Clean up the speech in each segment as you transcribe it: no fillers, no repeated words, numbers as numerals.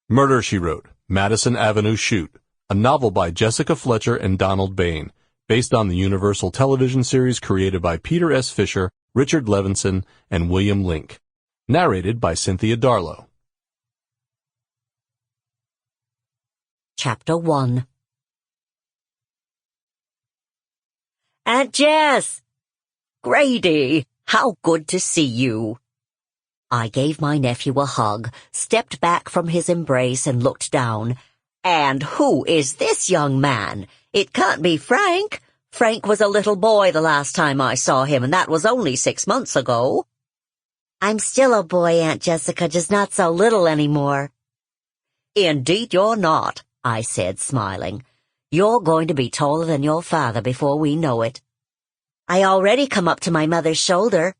Murder, She Wrote, Madison Avenue Shoot, a novel by Jessica Fletcher and Donald Bain, based on the Universal television series created by Peter S. Fisher, Richard Levinson, and William Link. Narrated by Cynthia Darlow. Chapter 1. Aunt Jess! Grady! How good to see you! I gave my nephew a hug, stepped back from his embrace and looked down. And who is this young man? It can't be Frank. Frank was a little boy the last time I saw him, and that was only 6 months ago. I'm still a boy, Aunt Jessica, just not so little anymore. Indeed you're not, I said, smiling. You're going to be taller than your father before we know it. I already come up to my mother's shoulder.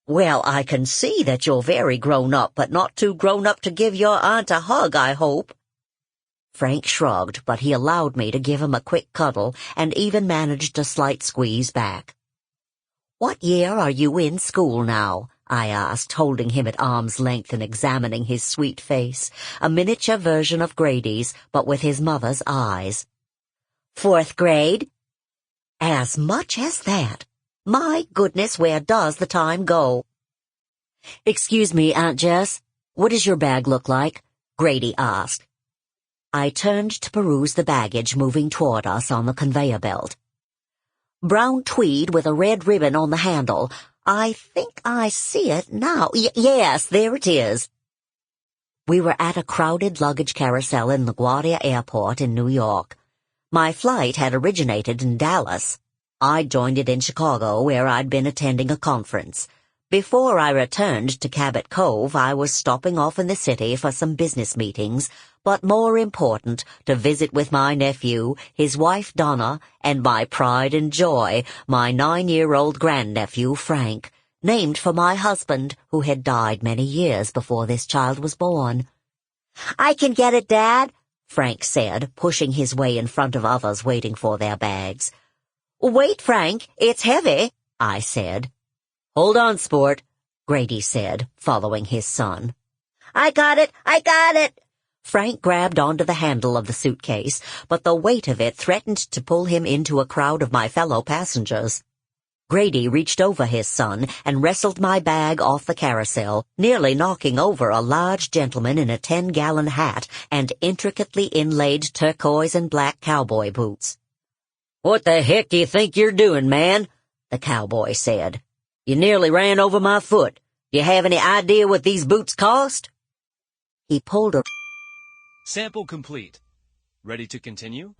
Well, I can see that you're very grown up, but not too grown up to give your aunt a hug, I hope. Frank shrugged, but he allowed me to give him a quick cuddle and even managed a slight squeeze back. What year are you in school now? I asked, holding him at arm's length and examining his sweet face, a miniature version of Grady's, but with his mother's eyes. 4th grade? As much as that? My goodness, where does the time go? Excuse me, Aunt Jess, what does your bag look like? Grady asked. I turned to peruse the baggage moving toward us on the conveyor belt. Brown tweed with a red ribbon on the handle. I think I see it now. Yes, there it is. We were at a crowded luggage carousel in LaGuardia Airport in New York. My flight had originated in Dallas. I'd joined it in Chicago, where I'd been attending a conference. Before I returned to Cabot Cove, I was stopping off in the city for some business meetings, but more important, to visit with my nephew, his wife Donna, and my pride and joy, my 9-year-old grandnephew Frank, named for my husband, who had died many years before this child was born. I can get it, Dad, Frank said, pushing his way in front of others waiting for their bags. Wait, Frank, it's heavy, I said. Hold on, sport, Grady said, following his son. I got it! Frank grabbed onto the handle of the suitcase, but the weight of it threatened to pull him into a crowd of my fellow passengers. Grady reached over his son and wrestled my bag off the carousel, nearly knocking over a large gentleman in a 10-gallon hat and intricately inlaid turquoise and black cowboy boots. What the heck do you think you're doing, man? The cowboy said. You nearly ran over my foot. Do you have any idea what these boots cost? He pulled a... Sample complete. Ready to continue?